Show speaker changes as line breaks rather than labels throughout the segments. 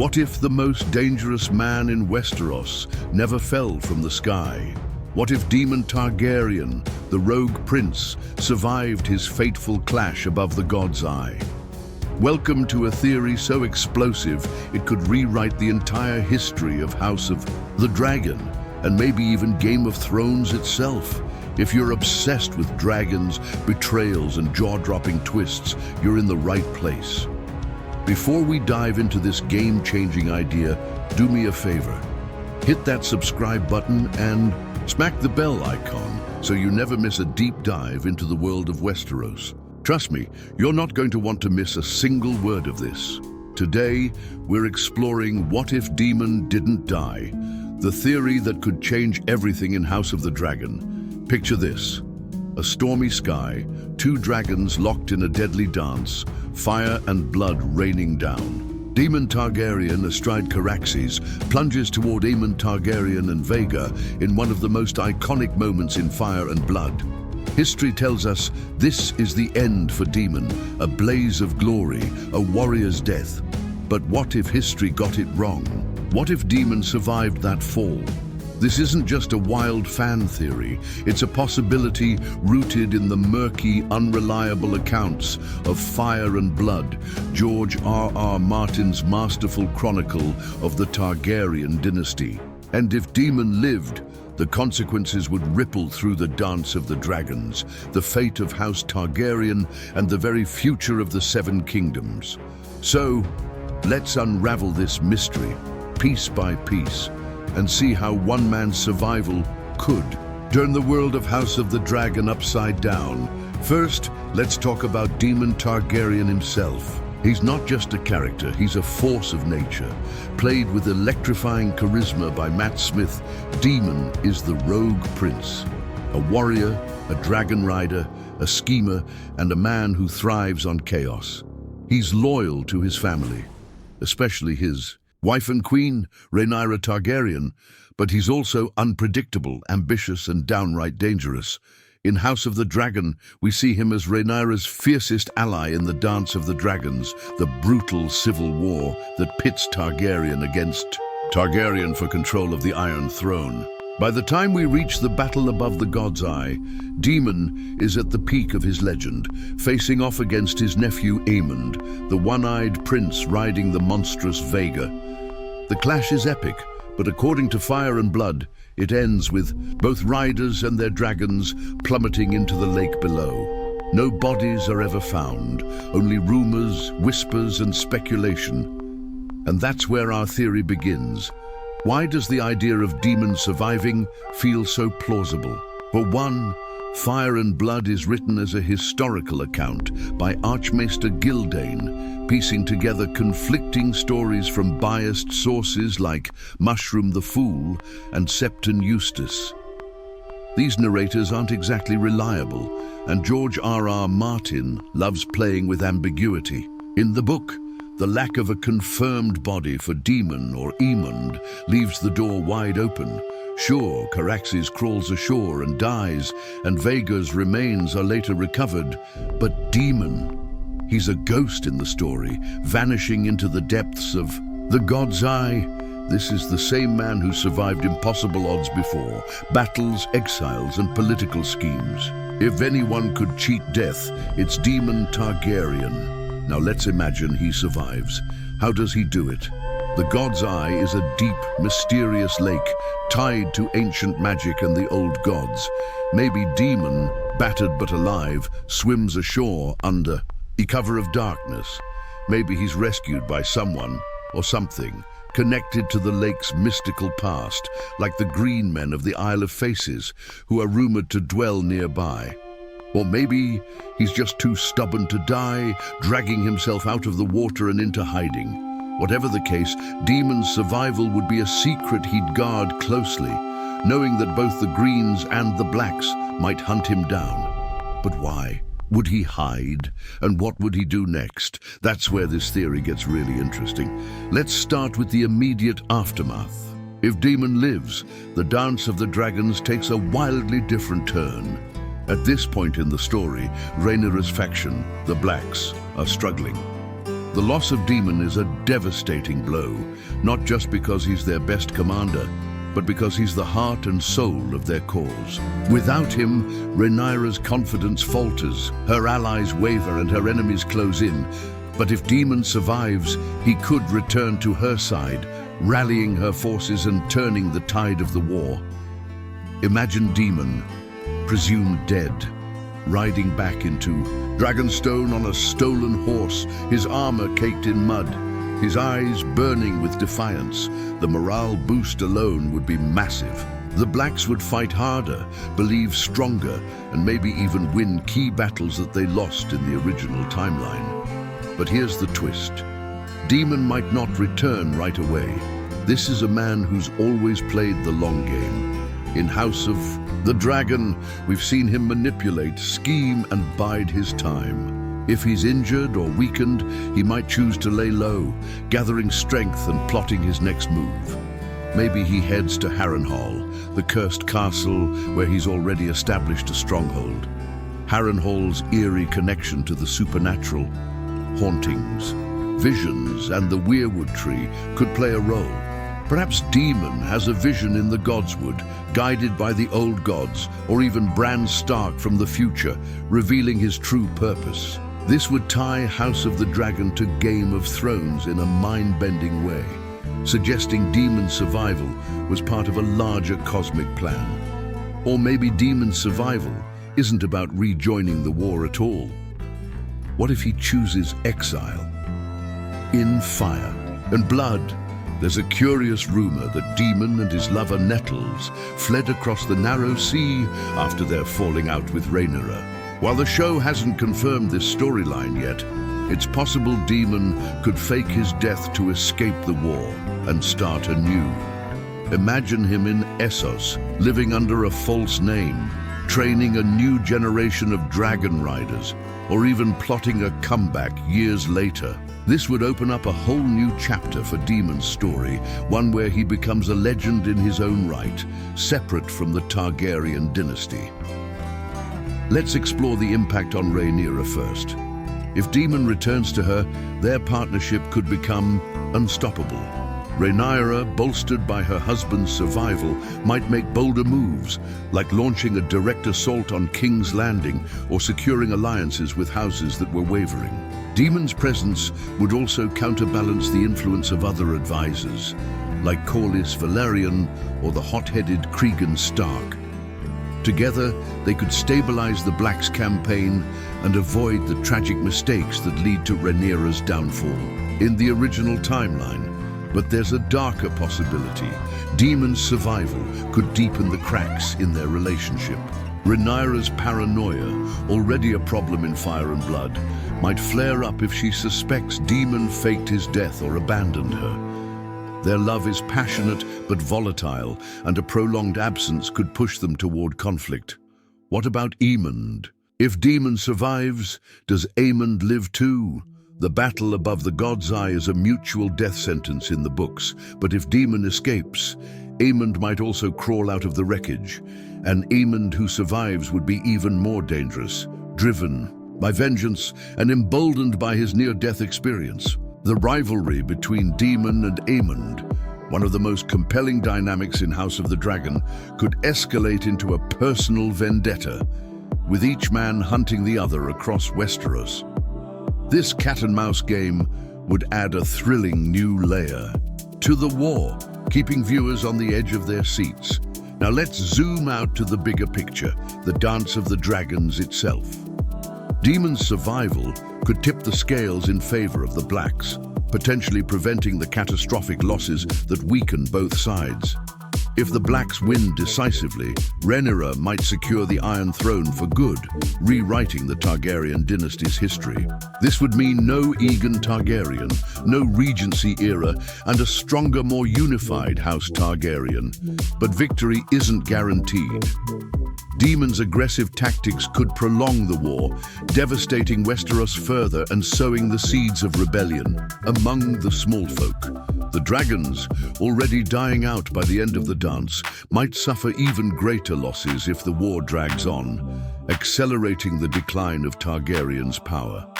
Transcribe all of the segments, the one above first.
What if the most dangerous man in Westeros never fell from the sky? What if Daemon Targaryen, the rogue prince, survived his fateful clash above the God's Eye? Welcome to a theory so explosive it could rewrite the entire history of House of the Dragon, and maybe even Game of Thrones itself. If you're obsessed with dragons, betrayals, and jaw-dropping twists, you're in the right place. Before we dive into this game-changing idea, do me a favor. Hit that subscribe button and smack the bell icon so you never miss a deep dive into the world of Westeros. Trust me, you're not going to want to miss a single word of this. Today, we're exploring what if Daemon didn't die, the theory that could change everything in House of the Dragon. Picture this: a stormy sky, two dragons locked in a deadly dance, fire and blood raining down. Daemon Targaryen, astride Caraxes, plunges toward Aemon Targaryen and Vhagar in one of the most iconic moments in Fire and Blood. History tells us this is the end for Daemon, a blaze of glory, a warrior's death. But what if history got it wrong? What if Daemon survived that fall? This isn't just a wild fan theory, it's a possibility rooted in the murky, unreliable accounts of Fire and Blood, George R.R. Martin's masterful chronicle of the Targaryen dynasty. And if Daemon lived, the consequences would ripple through the Dance of the Dragons, the fate of House Targaryen, and the very future of the Seven Kingdoms. So, let's unravel this mystery, piece by piece, and see how one man's survival could turn the world of House of the Dragon upside down. First, let's talk about Daemon Targaryen himself. He's not just a character, he's a force of nature. Played with electrifying charisma by Matt Smith, Daemon is the rogue prince. A warrior, a dragon rider, a schemer, and a man who thrives on chaos. He's loyal to his family, especially his wife and queen, Rhaenyra Targaryen, but he's also unpredictable, ambitious, and downright dangerous. In House of the Dragon, we see him as Rhaenyra's fiercest ally in the Dance of the Dragons, the brutal civil war that pits Targaryen against Targaryen for control of the Iron Throne. By the time we reach the battle above the God's Eye, Daemon is at the peak of his legend, facing off against his nephew Aemond, the one-eyed prince riding the monstrous Vhagar. The clash is epic, but according to Fire and Blood, it ends with both riders and their dragons plummeting into the lake below. No bodies are ever found, only rumors, whispers, and speculation. And that's where our theory begins. Why does the idea of Daemon surviving feel so plausible? For one, Fire and Blood is written as a historical account by Archmaester Gildane, piecing together conflicting stories from biased sources like Mushroom the Fool and Septon Eustace. These narrators aren't exactly reliable, and George R.R. Martin loves playing with ambiguity. In the book, the lack of a confirmed body for Daemon or Aemond leaves the door wide open. Sure, Caraxes crawls ashore and dies, and Vhagar's remains are later recovered, but Daemon, he's a ghost in the story, vanishing into the depths of the God's Eye. This is the same man who survived impossible odds before, battles, exiles, and political schemes. If anyone could cheat death, it's Daemon Targaryen. Now let's imagine he survives. How does he do it? The God's Eye is a deep, mysterious lake tied to ancient magic and the old gods. Maybe Daemon, battered but alive, swims ashore under the cover of darkness. Maybe he's rescued by someone or something connected to the lake's mystical past, like the Green Men of the Isle of Faces, who are rumored to dwell nearby. Or maybe he's just too stubborn to die, dragging himself out of the water and into hiding. Whatever the case, Daemon's survival would be a secret he'd guard closely, knowing that both the Greens and the Blacks might hunt him down. But why? Would he hide? And what would he do next? That's where this theory gets really interesting. Let's start with the immediate aftermath. If Daemon lives, the Dance of the Dragons takes a wildly different turn. At this point in the story, Rhaenyra's faction, the Blacks, are struggling. The loss of Daemon is a devastating blow, not just because he's their best commander, but because he's the heart and soul of their cause. Without him, Rhaenyra's confidence falters, her allies waver and her enemies close in. But if Daemon survives, he could return to her side, rallying her forces and turning the tide of the war. Imagine Daemon, presumed dead, riding back into Dragonstone on a stolen horse, his armor caked in mud, his eyes burning with defiance. The morale boost alone would be massive. The Blacks would fight harder, believe stronger, and maybe even win key battles that they lost in the original timeline. But here's the twist. Daemon might not return right away. This is a man who's always played the long game. In House of the Dragon, we've seen him manipulate, scheme, and bide his time. If he's injured or weakened, he might choose to lay low, gathering strength and plotting his next move. Maybe he heads to Harrenhal, the cursed castle where he's already established a stronghold. Harrenhal's eerie connection to the supernatural, hauntings, visions, and the weirwood tree could play a role. Perhaps Daemon has a vision in the Godswood, guided by the old gods, or even Bran Stark from the future, revealing his true purpose. This would tie House of the Dragon to Game of Thrones in a mind-bending way, suggesting Daemon's survival was part of a larger cosmic plan. Or maybe Daemon's survival isn't about rejoining the war at all. What if he chooses exile? In fire and blood, there's a curious rumor that Daemon and his lover Nettles fled across the narrow sea after their falling out with Rhaenyra. While the show hasn't confirmed this storyline yet, it's possible Daemon could fake his death to escape the war and start anew. Imagine him in Essos, living under a false name, training a new generation of dragon riders, or even plotting a comeback years later. This would open up a whole new chapter for Daemon's story, one where he becomes a legend in his own right, separate from the Targaryen dynasty. Let's explore the impact on Rhaenyra first. If Daemon returns to her, their partnership could become unstoppable. Rhaenyra, bolstered by her husband's survival, might make bolder moves, like launching a direct assault on King's Landing or securing alliances with houses that were wavering. Daemon's presence would also counterbalance the influence of other advisors, like Corlys Velaryon or the hot-headed Cregan Stark. Together, they could stabilize the Blacks' campaign and avoid the tragic mistakes that lead to Rhaenyra's downfall in the original timeline. But there's a darker possibility. Daemon's survival could deepen the cracks in their relationship. Rhaenyra's paranoia, already a problem in Fire and Blood, might flare up if she suspects Daemon faked his death or abandoned her. Their love is passionate but volatile, and a prolonged absence could push them toward conflict. What about Aemond? If Daemon survives, does Aemond live too? The battle above the God's Eye is a mutual death sentence in the books, but if Daemon escapes, Aemond might also crawl out of the wreckage. An Aemond who survives would be even more dangerous, driven by vengeance and emboldened by his near-death experience. The rivalry between Daemon and Aemond, one of the most compelling dynamics in House of the Dragon, could escalate into a personal vendetta, with each man hunting the other across Westeros. This cat-and-mouse game would add a thrilling new layer to the war, keeping viewers on the edge of their seats. Now let's zoom out to the bigger picture, the Dance of the Dragons itself. Daemon's survival could tip the scales in favor of the Blacks, potentially preventing the catastrophic losses that weaken both sides. If the Blacks win decisively, Rhaenyra might secure the Iron Throne for good, rewriting the Targaryen dynasty's history. This would mean no Aegon Targaryen, no Regency era, and a stronger, more unified House Targaryen. But victory isn't guaranteed. Daemon's aggressive tactics could prolong the war, devastating Westeros further and sowing the seeds of rebellion among the small folk. The dragons, already dying out by the end of the dance, might suffer even greater losses if the war drags on, accelerating the decline of Targaryen's power.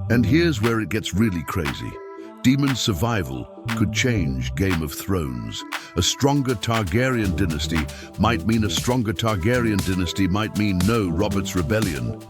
And here's where it gets really crazy. Daemon's survival could change Game of Thrones. A stronger Targaryen dynasty might mean no Robert's Rebellion.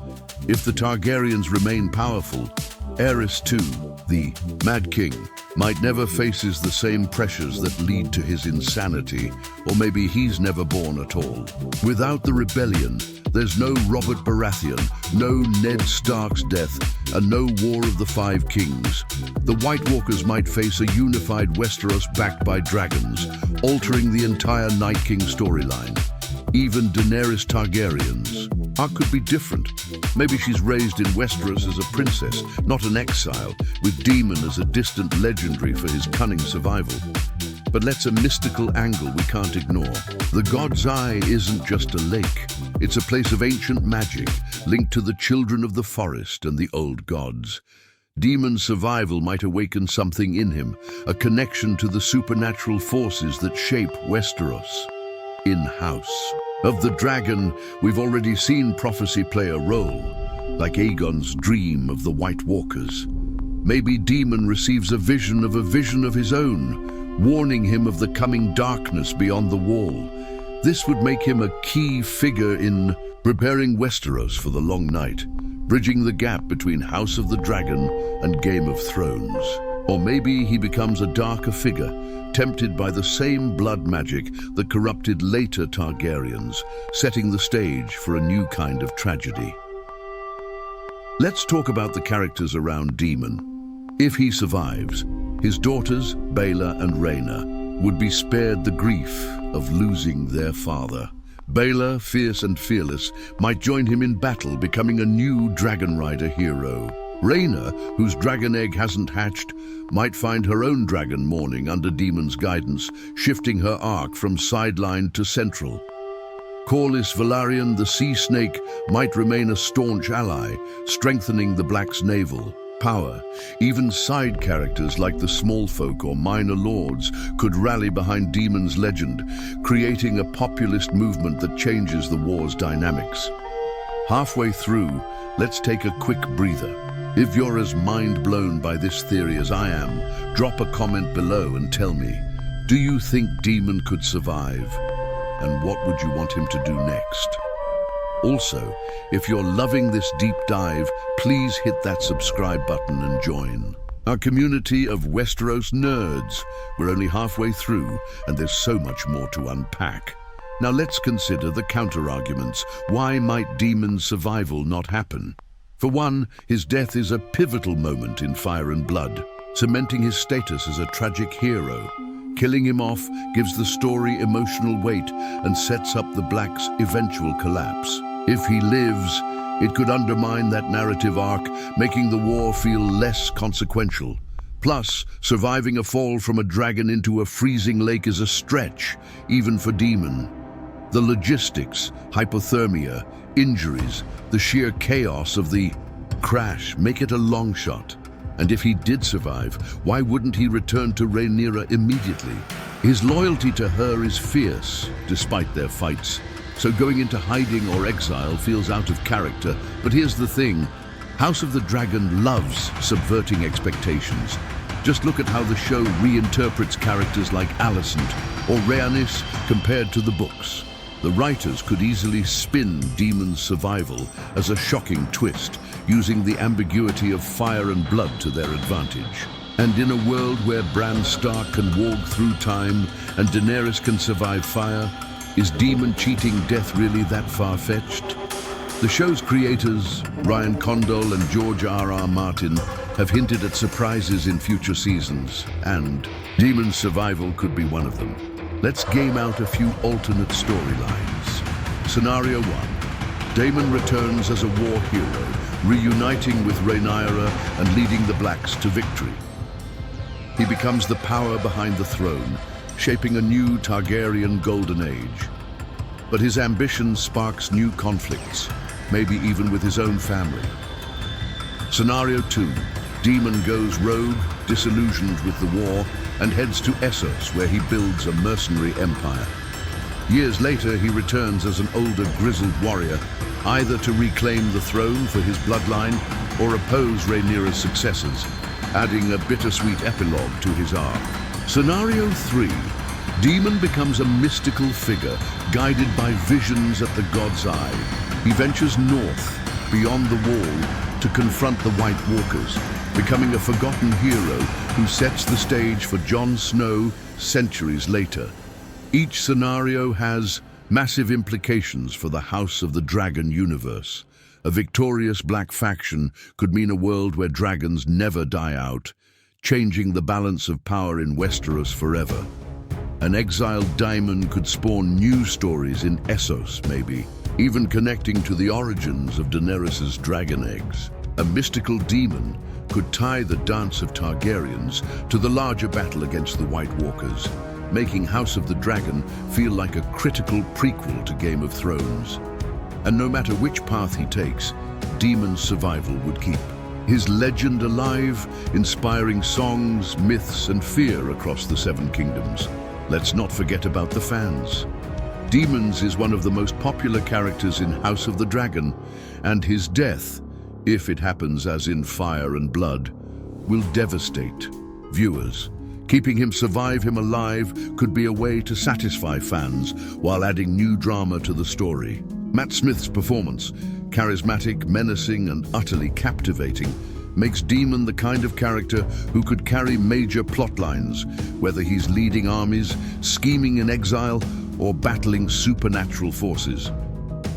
If the Targaryens remain powerful, Aerys II, the Mad King, might never faces the same pressures that lead to his insanity, or maybe he's never born at all. Without the rebellion, there's no Robert Baratheon, no Ned Stark's death, and no War of the Five Kings. The White Walkers might face a unified Westeros backed by dragons, altering the entire Night King storyline. Even Daenerys Targaryen's arc could be different. Maybe she's raised in Westeros as a princess, not an exile, with Daemon as a distant legendary for his cunning survival. But that's a mystical angle we can't ignore. The God's Eye isn't just a lake. It's a place of ancient magic, linked to the children of the forest and the old gods. Daemon's survival might awaken something in him, a connection to the supernatural forces that shape Westeros. In House of the Dragon, we've already seen prophecy play a role, like Aegon's dream of the White Walkers. Maybe Daemon receives a vision of his own, warning him of the coming darkness beyond the wall. This would make him a key figure in preparing Westeros for the long night, bridging the gap between House of the Dragon and Game of Thrones. Or maybe he becomes a darker figure, tempted by the same blood magic that corrupted later Targaryens, setting the stage for a new kind of tragedy. Let's talk about the characters around Daemon. If he survives, his daughters, Baela and Rhaena, would be spared the grief of losing their father. Baela, fierce and fearless, might join him in battle, becoming a new dragon rider hero. Rhaena, whose dragon egg hasn't hatched, might find her own dragon mourning under Daemon's guidance, shifting her arc from sideline to central. Corlys Velaryon, the sea snake, might remain a staunch ally, strengthening the Black's naval power. Even side characters like the small folk or minor lords could rally behind Daemon's legend, creating a populist movement that changes the war's dynamics. Halfway through, let's take a quick breather. If you're as mind-blown by this theory as I am, drop a comment below and tell me, do you think Daemon could survive? And what would you want him to do next? Also, if you're loving this deep dive, please hit that subscribe button and join our community of Westeros nerds. We're only halfway through, and there's so much more to unpack. Now let's consider the counter-arguments. Why might Daemon's survival not happen? For one, his death is a pivotal moment in Fire and Blood, cementing his status as a tragic hero. Killing him off gives the story emotional weight and sets up the Black's eventual collapse. If he lives, it could undermine that narrative arc, making the war feel less consequential. Plus, surviving a fall from a dragon into a freezing lake is a stretch, even for Daemon. The logistics, hypothermia, injuries, the sheer chaos of the crash make it a long shot. And if he did survive, why wouldn't he return to Rhaenyra immediately? His loyalty to her is fierce, despite their fights. So going into hiding or exile feels out of character. But here's the thing, House of the Dragon loves subverting expectations. Just look at how the show reinterprets characters like Alicent or Rhaenys compared to the books. The writers could easily spin Daemon's survival as a shocking twist, using the ambiguity of Fire and Blood to their advantage. And in a world where Bran Stark can walk through time and Daenerys can survive fire, is Daemon cheating death really that far-fetched? The show's creators, Ryan Condal and George R.R. Martin, have hinted at surprises in future seasons, and Daemon's survival could be one of them. Let's game out a few alternate storylines. Scenario 1. Daemon returns as a war hero, reuniting with Rhaenyra and leading the Blacks to victory. He becomes the power behind the throne, shaping a new Targaryen golden age. But his ambition sparks new conflicts, maybe even with his own family. Scenario 2. Daemon goes rogue, disillusioned with the war, and heads to Essos, where he builds a mercenary empire. Years later, he returns as an older, grizzled warrior, either to reclaim the throne for his bloodline or oppose Rhaenyra's successors, adding a bittersweet epilogue to his arc. Scenario 3. Daemon becomes a mystical figure, guided by visions at the God's Eye. He ventures north, beyond the wall, to confront the White Walkers, becoming a forgotten hero who sets the stage for Jon Snow centuries later. Each scenario has massive implications for the House of the Dragon universe. A victorious black faction could mean a world where dragons never die out, changing the balance of power in Westeros forever. An exiled Daemon could spawn new stories in Essos, maybe, even connecting to the origins of Daenerys' dragon eggs. A mystical demon could tie the Dance of Targaryens to the larger battle against the White Walkers, making House of the Dragon feel like a critical prequel to Game of Thrones. And no matter which path he takes, Daemon's survival would keep his legend alive, inspiring songs, myths, and fear across the Seven Kingdoms. Let's not forget about the fans. Daemon is one of the most popular characters in House of the Dragon, and his death, if it happens as in Fire and Blood, will devastate viewers. Keeping him alive could be a way to satisfy fans while adding new drama to the story. Matt Smith's performance, charismatic, menacing, and utterly captivating, makes Daemon the kind of character who could carry major plot lines, whether he's leading armies, scheming in exile, or battling supernatural forces.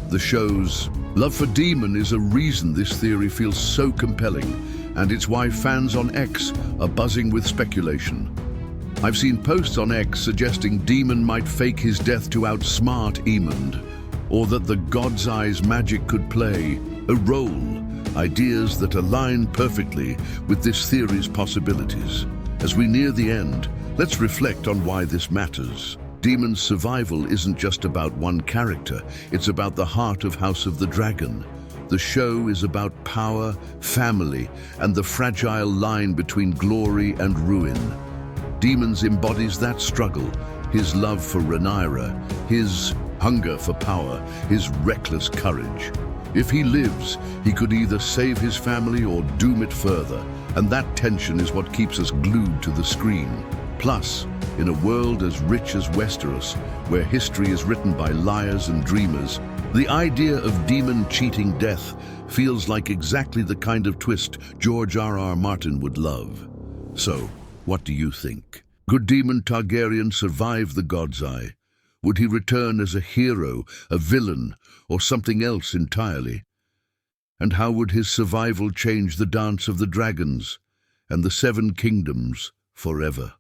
The show's love for Daemon is a reason this theory feels so compelling, and it's why fans on X are buzzing with speculation. I've seen posts on X suggesting Daemon might fake his death to outsmart Aemond, or that the God's Eye's magic could play a role, ideas that align perfectly with this theory's possibilities. As we near the end, let's reflect on why this matters. Daemon's survival isn't just about one character, it's about the heart of House of the Dragon. The show is about power, family, and the fragile line between glory and ruin. Daemon embodies that struggle, his love for Rhaenyra, his hunger for power, his reckless courage. If he lives, he could either save his family or doom it further, and that tension is what keeps us glued to the screen. Plus, in a world as rich as Westeros, where history is written by liars and dreamers, the idea of Daemon cheating death feels like exactly the kind of twist George R.R. Martin would love. So, what do you think? Could Daemon Targaryen survive the God's Eye? Would he return as a hero, a villain, or something else entirely? And how would his survival change the Dance of the Dragons and the Seven Kingdoms forever?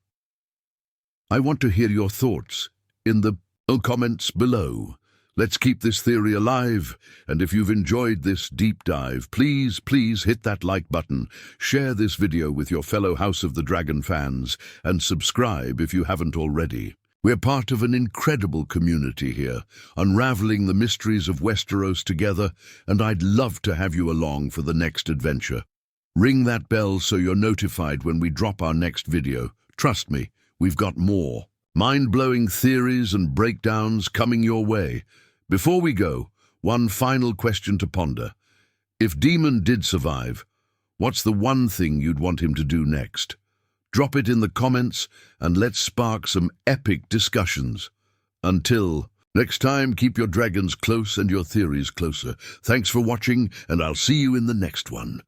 I want to hear your thoughts in the comments below. Let's keep this theory alive, and if you've enjoyed this deep dive, please hit that like button, share this video with your fellow House of the Dragon fans, and subscribe if you haven't already. We're part of an incredible community here, unraveling the mysteries of Westeros together, and I'd love to have you along for the next adventure. Ring that bell so you're notified when we drop our next video. Trust me, we've got more mind-blowing theories and breakdowns coming your way. Before we go, one final question to ponder. If Daemon did survive, what's the one thing you'd want him to do next? Drop it in the comments and let's spark some epic discussions. Until next time, keep your dragons close and your theories closer. Thanks for watching, and I'll see you in the next one.